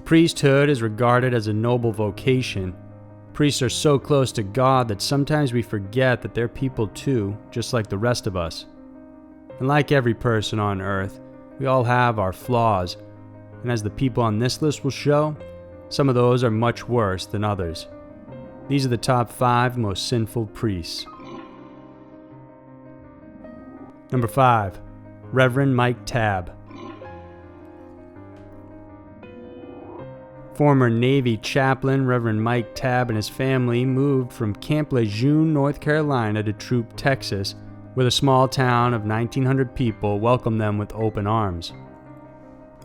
priesthood is regarded as a noble vocation. Priests are so close to God that sometimes we forget that they're people too, just like the rest of us. And like every person on earth, we all have our flaws, and as the people on this list will show, some of those are much worse than others. These are the top 5 most sinful priests. Number 5. Reverend Mike Tabb. Former Navy chaplain Reverend Mike Tabb and his family moved from Camp Lejeune, North Carolina to Troup, Texas, where the small town of 1,900 people welcomed them with open arms.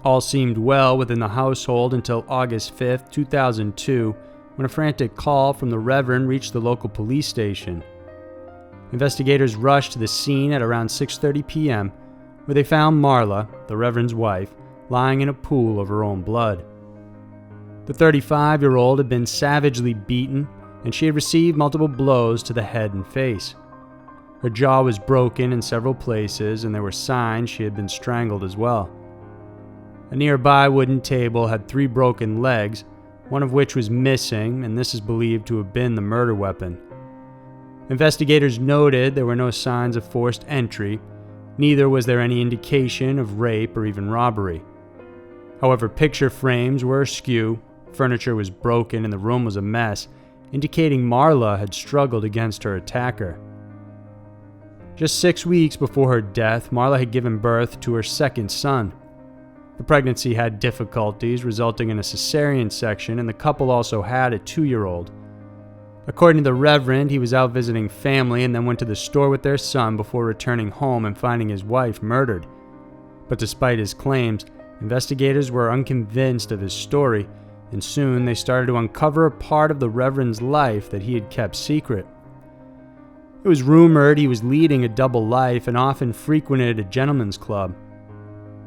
All seemed well within the household until August 5, 2002, when a frantic call from the Reverend reached the local police station. Investigators rushed to the scene at around 6:30 p.m., where they found Marla, the Reverend's wife, lying in a pool of her own blood. The 35-year-old had been savagely beaten, and she had received multiple blows to the head and face. Her jaw was broken in several places, and there were signs she had been strangled as well. A nearby wooden table had 3 broken legs, one of which was missing, and this is believed to have been the murder weapon. Investigators noted there were no signs of forced entry, neither was there any indication of rape or even robbery. However, picture frames were askew, furniture was broken, and the room was a mess, indicating Marla had struggled against her attacker. Just 6 weeks before her death, Marla had given birth to her second son. The pregnancy had difficulties, resulting in a cesarean section, and the couple also had a 2-year-old. According to the Reverend, he was out visiting family and then went to the store with their son before returning home and finding his wife murdered. But despite his claims, investigators were unconvinced of his story, and soon they started to uncover a part of the Reverend's life that he had kept secret. It was rumored he was leading a double life and often frequented a gentleman's club.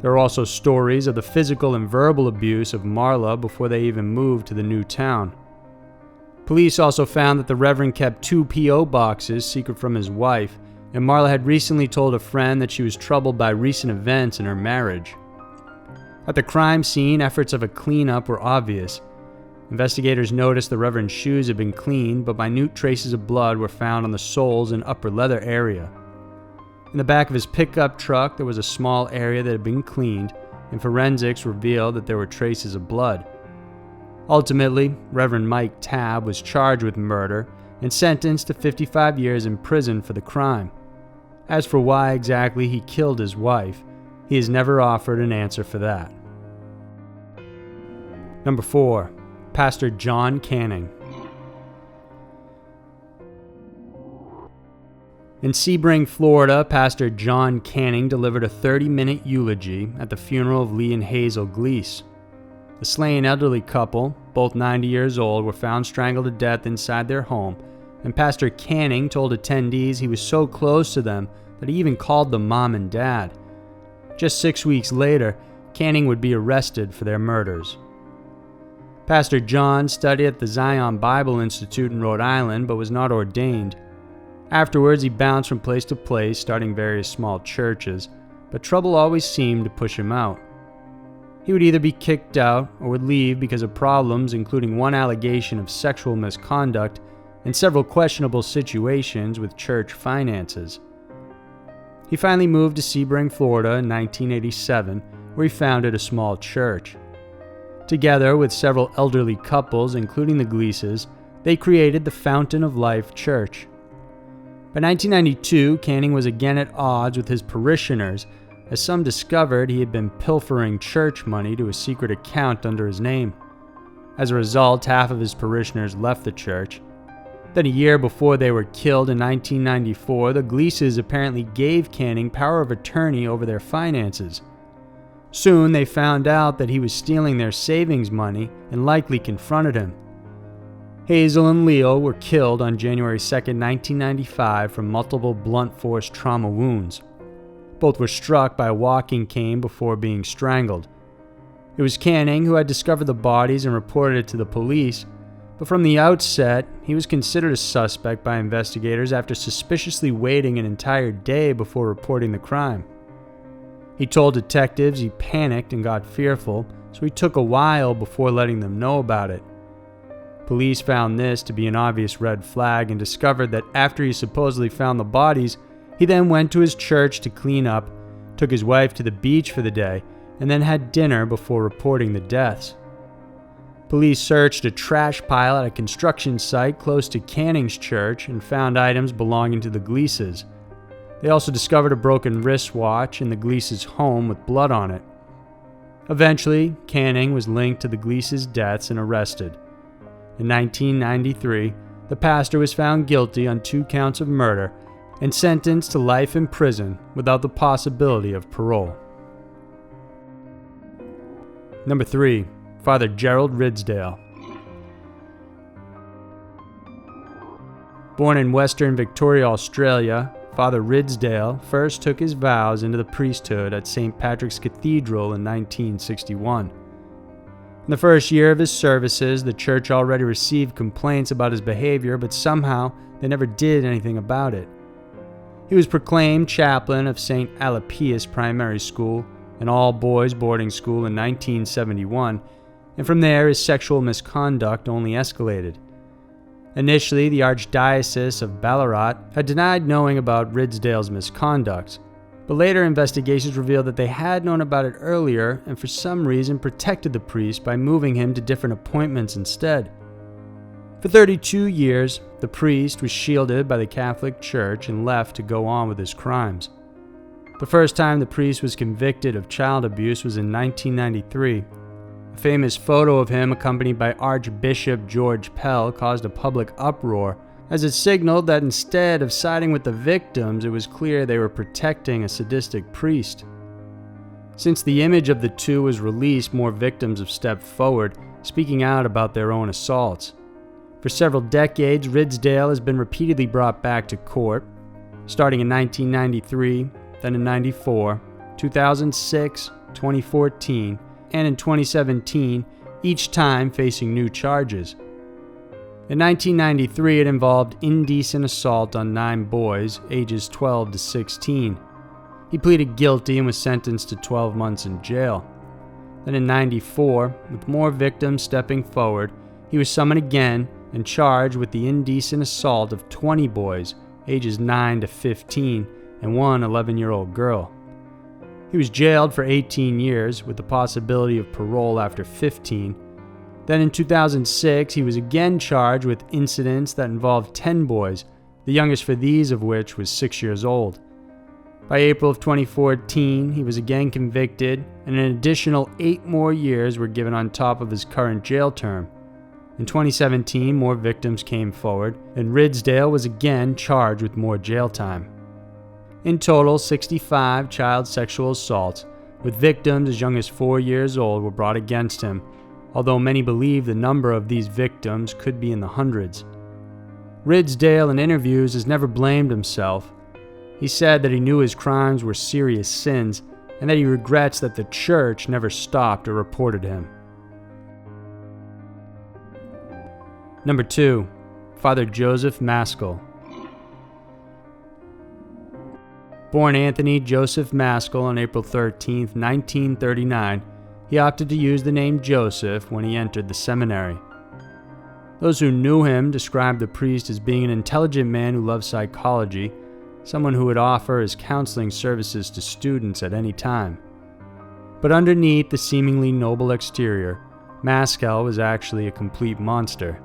There are also stories of the physical and verbal abuse of Marla before they even moved to the new town. Police also found that the Reverend kept 2 P.O. boxes secret from his wife, and Marla had recently told a friend that she was troubled by recent events in her marriage. At the crime scene, efforts of a cleanup were obvious. Investigators noticed the Reverend's shoes had been cleaned, but minute traces of blood were found on the soles and upper leather area. In the back of his pickup truck, there was a small area that had been cleaned, and forensics revealed that there were traces of blood. Ultimately, Reverend Mike Tabb was charged with murder and sentenced to 55 years in prison for the crime. As for why exactly he killed his wife, he has never offered an answer for that. Number 4. Pastor John Canning. In Sebring, Florida, Pastor John Canning delivered a 30-minute eulogy at the funeral of Lee and Hazel Gleese. The slain elderly couple, both 90 years old, were found strangled to death inside their home, and Pastor Canning told attendees he was so close to them that he even called them mom and dad. Just 6 weeks later, Canning would be arrested for their murders. Pastor John studied at the Zion Bible Institute in Rhode Island but was not ordained. Afterwards, he bounced from place to place, starting various small churches, but trouble always seemed to push him out. He would either be kicked out or would leave because of problems, including one allegation of sexual misconduct and several questionable situations with church finances. He finally moved to Sebring, Florida in 1987, where he founded a small church. Together with several elderly couples, including the Gleeses, they created the Fountain of Life Church. By 1992, Canning was again at odds with his parishioners, as some discovered he had been pilfering church money to a secret account under his name. As a result, half of his parishioners left the church. Then a year before they were killed in 1994, the Gleeses apparently gave Canning power of attorney over their finances. Soon they found out that he was stealing their savings money and likely confronted him. Hazel and Leo were killed on January 2, 1995 from multiple blunt force trauma wounds. Both were struck by a walking cane before being strangled. It was Canning who had discovered the bodies and reported it to the police, but from the outset, he was considered a suspect by investigators after suspiciously waiting an entire day before reporting the crime. He told detectives he panicked and got fearful, so he took a while before letting them know about it. Police found this to be an obvious red flag and discovered that after he supposedly found the bodies, he then went to his church to clean up, took his wife to the beach for the day, and then had dinner before reporting the deaths. Police searched a trash pile at a construction site close to Canning's church and found items belonging to the Gleeses. They also discovered a broken wristwatch in the Gleeses' home with blood on it. Eventually, Canning was linked to the Gleeses' deaths and arrested. In 1993, the pastor was found guilty on 2 counts of murder and sentenced to life in prison without the possibility of parole. Number 3. Father Gerald Ridsdale. Born in Western Victoria, Australia, Father Ridsdale first took his vows into the priesthood at St. Patrick's Cathedral in 1961. In the first year of his services, the church already received complaints about his behavior, but somehow they never did anything about it. He was proclaimed chaplain of St. Aloysius Primary School, an all-boys boarding school in 1971, and from there his sexual misconduct only escalated. Initially, the Archdiocese of Ballarat had denied knowing about Ridsdale's misconduct, but later investigations revealed that they had known about it earlier and for some reason protected the priest by moving him to different appointments instead. For 32 years, the priest was shielded by the Catholic Church and left to go on with his crimes. The first time the priest was convicted of child abuse was in 1993. A famous photo of him accompanied by Archbishop George Pell caused a public uproar, as it signaled that instead of siding with the victims, it was clear they were protecting a sadistic priest. Since the image of the two was released, more victims have stepped forward, speaking out about their own assaults. For several decades, Ridsdale has been repeatedly brought back to court, starting in 1993, then in 94, 2006, 2014, and in 2017, each time facing new charges. In 1993, it involved indecent assault on 9 boys, ages 12 to 16. He pleaded guilty and was sentenced to 12 months in jail. Then in 94, with more victims stepping forward, he was summoned again and charged with the indecent assault of 20 boys, ages 9 to 15, and one 11-year-old girl. He was jailed for 18 years with the possibility of parole after 15. Then in 2006, he was again charged with incidents that involved 10 boys, the youngest for these of which was 6 years old. By April of 2014, he was again convicted, and an additional 8 more years were given on top of his current jail term. In 2017, more victims came forward, and Ridsdale was again charged with more jail time. In total, 65 child sexual assaults, with victims as young as 4 years old, were brought against him, although many believe the number of these victims could be in the hundreds. Ridsdale, in interviews, has never blamed himself. He said that he knew his crimes were serious sins, and that he regrets that the church never stopped or reported him. Number 2. Father Joseph Maskel. Born Anthony Joseph Maskel on April 13, 1939, he opted to use the name Joseph when he entered the seminary. Those who knew him described the priest as being an intelligent man who loved psychology, someone who would offer his counseling services to students at any time. But underneath the seemingly noble exterior, Maskel was actually a complete monster.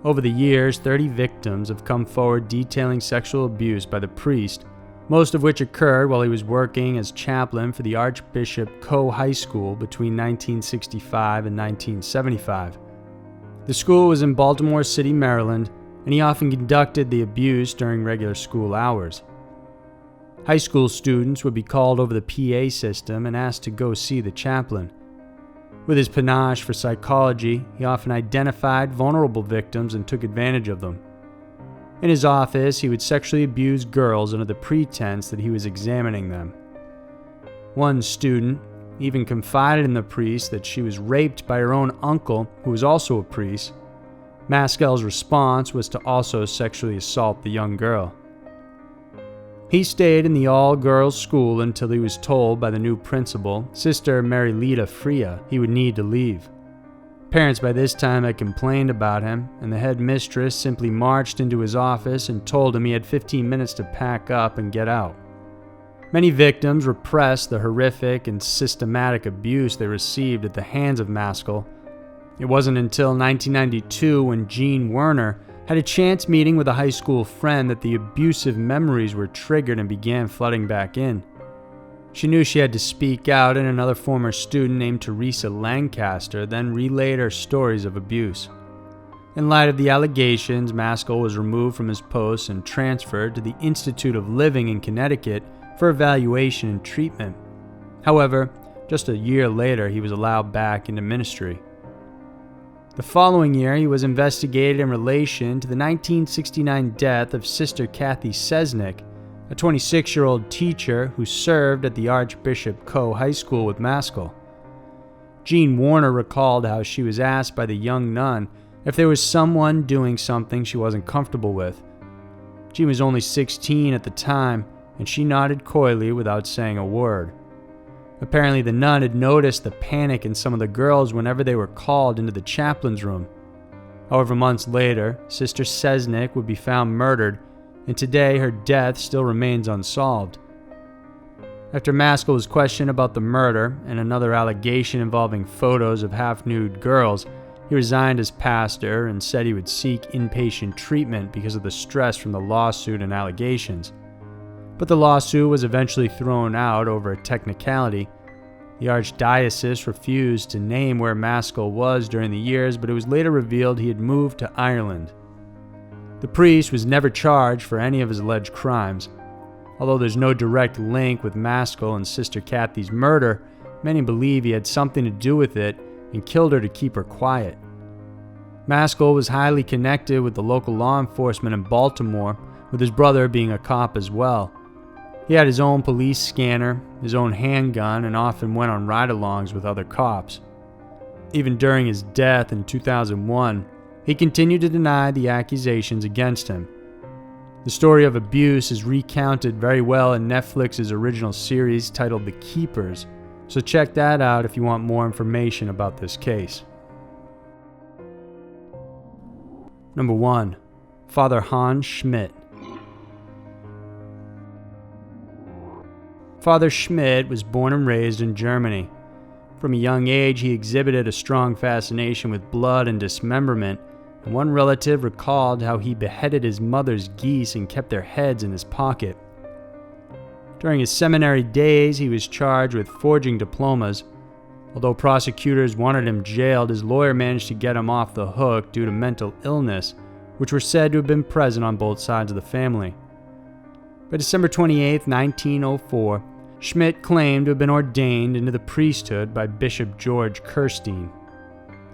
Over the years, 30 victims have come forward detailing sexual abuse by the priest, most of which occurred while he was working as chaplain for the Archbishop Co. High School between 1965 and 1975. The school was in Baltimore City, Maryland, and he often conducted the abuse during regular school hours. High school students would be called over the PA system and asked to go see the chaplain. With his panache for psychology, he often identified vulnerable victims and took advantage of them. In his office, he would sexually abuse girls under the pretense that he was examining them. One student even confided in the priest that she was raped by her own uncle, who was also a priest. Maskel's response was to also sexually assault the young girl. He stayed in the all-girls school until he was told by the new principal, Sister Marilita Freya, he would need to leave. Parents by this time had complained about him, and the head mistress simply marched into his office and told him he had 15 minutes to pack up and get out. Many victims repressed the horrific and systematic abuse they received at the hands of Maskel. It wasn't until 1992 when Jean Werner had a chance meeting with a high school friend that the abusive memories were triggered and began flooding back in. She knew she had to speak out, and another former student named Teresa Lancaster then relayed her stories of abuse. In light of the allegations, Maskel was removed from his post and transferred to the Institute of Living in Connecticut for evaluation and treatment. However, just a year later, he was allowed back into ministry. The following year, he was investigated in relation to the 1969 death of Sister Kathy Sesnick, a 26-year-old teacher who served at the Archbishop Co. High School with Maskel. Jean Warner recalled how she was asked by the young nun if there was someone doing something she wasn't comfortable with. Jean was only 16 at the time, and she nodded coyly without saying a word. Apparently, the nun had noticed the panic in some of the girls whenever they were called into the chaplain's room. However, months later, Sister Sesnick would be found murdered, and today her death still remains unsolved. After Maskel was questioned about the murder and another allegation involving photos of half-nude girls, he resigned as pastor and said he would seek inpatient treatment because of the stress from the lawsuit and allegations. But the lawsuit was eventually thrown out over a technicality. The archdiocese refused to name where Maskel was during the years, but it was later revealed he had moved to Ireland. The priest was never charged for any of his alleged crimes. Although there's no direct link with Maskel and Sister Kathy's murder, many believe he had something to do with it and killed her to keep her quiet. Maskel was highly connected with the local law enforcement in Baltimore, with his brother being a cop as well. He had his own police scanner, his own handgun, and often went on ride-alongs with other cops. Even during his death in 2001, he continued to deny the accusations against him. The story of abuse is recounted very well in Netflix's original series titled The Keepers, so check that out if you want more information about this case. Number 1. Father Han Schmitt. Father Schmitt was born and raised in Germany. From a young age, he exhibited a strong fascination with blood and dismemberment, and one relative recalled how he beheaded his mother's geese and kept their heads in his pocket. During his seminary days, he was charged with forging diplomas. Although prosecutors wanted him jailed, his lawyer managed to get him off the hook due to mental illness, which were said to have been present on both sides of the family. By December 28, 1904, Schmitt claimed to have been ordained into the priesthood by Bishop George Kirstein.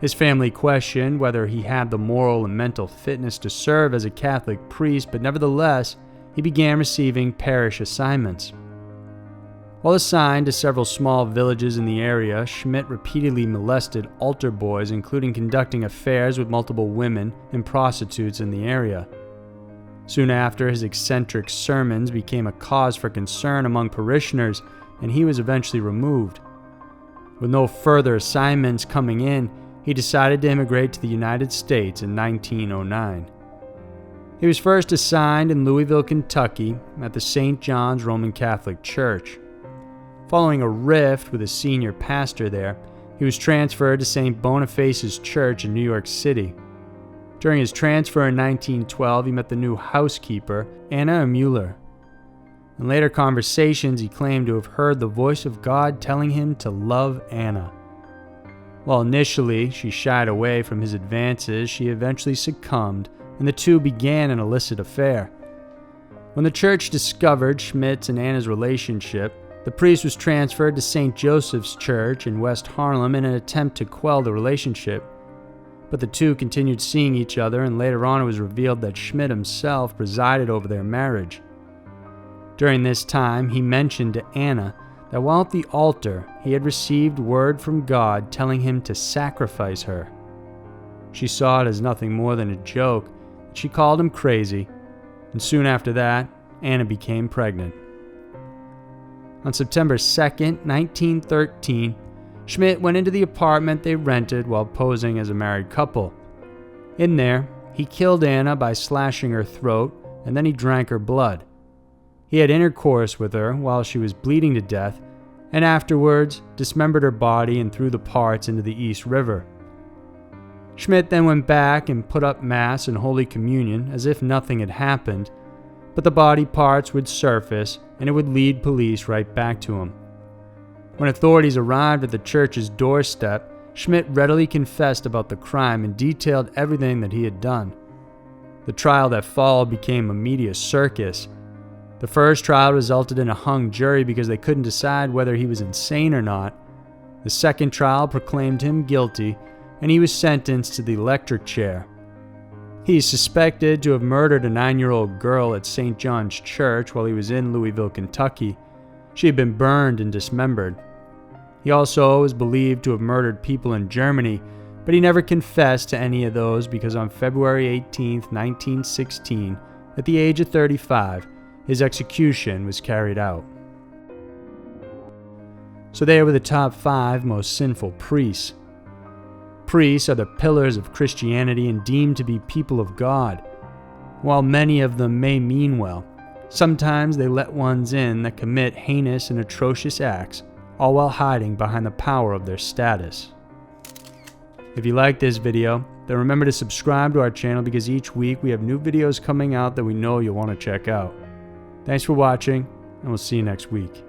His family questioned whether he had the moral and mental fitness to serve as a Catholic priest, but nevertheless, he began receiving parish assignments. While assigned to several small villages in the area, Schmitt repeatedly molested altar boys, including conducting affairs with multiple women and prostitutes in the area. Soon after, his eccentric sermons became a cause for concern among parishioners, and he was eventually removed. With no further assignments coming in, he decided to immigrate to the United States in 1909. He was first assigned in Louisville, Kentucky, at the St. John's Roman Catholic Church. Following a rift with a senior pastor there, he was transferred to St. Boniface's Church in New York City. During his transfer in 1912, he met the new housekeeper, Anna Mueller. In later conversations, he claimed to have heard the voice of God telling him to love Anna. While initially she shied away from his advances, she eventually succumbed, and the two began an illicit affair. When the church discovered Schmitt's and Anna's relationship, the priest was transferred to St. Joseph's Church in West Harlem in an attempt to quell the relationship. But the two continued seeing each other, and later on it was revealed that Schmitt himself presided over their marriage. During this time, he mentioned to Anna that while at the altar, he had received word from God telling him to sacrifice her. She saw it as nothing more than a joke, and she called him crazy, and soon after that, Anna became pregnant. On September 2nd, 1913, Schmitt went into the apartment they rented while posing as a married couple. In there, he killed Anna by slashing her throat, and then he drank her blood. He had intercourse with her while she was bleeding to death, and afterwards dismembered her body and threw the parts into the East River. Schmitt then went back and put up Mass and Holy Communion as if nothing had happened, but the body parts would surface and it would lead police right back to him. When authorities arrived at the church's doorstep, Schmitt readily confessed about the crime and detailed everything that he had done. The trial that followed became a media circus. The first trial resulted in a hung jury because they couldn't decide whether he was insane or not. The second trial proclaimed him guilty, and he was sentenced to the electric chair. He is suspected to have murdered a 9-year-old girl at St. John's Church while he was in Louisville, Kentucky. She had been burned and dismembered. He also is believed to have murdered people in Germany, but he never confessed to any of those because on February 18, 1916, at the age of 35, his execution was carried out. So there were the top 5 most sinful priests. Priests are the pillars of Christianity and deemed to be people of God. While many of them may mean well, sometimes they let ones in that commit heinous and atrocious acts, all while hiding behind the power of their status. If you like this video, then remember to subscribe to our channel because each week we have new videos coming out that we know you'll want to check out. Thanks for watching, and we'll see you next week.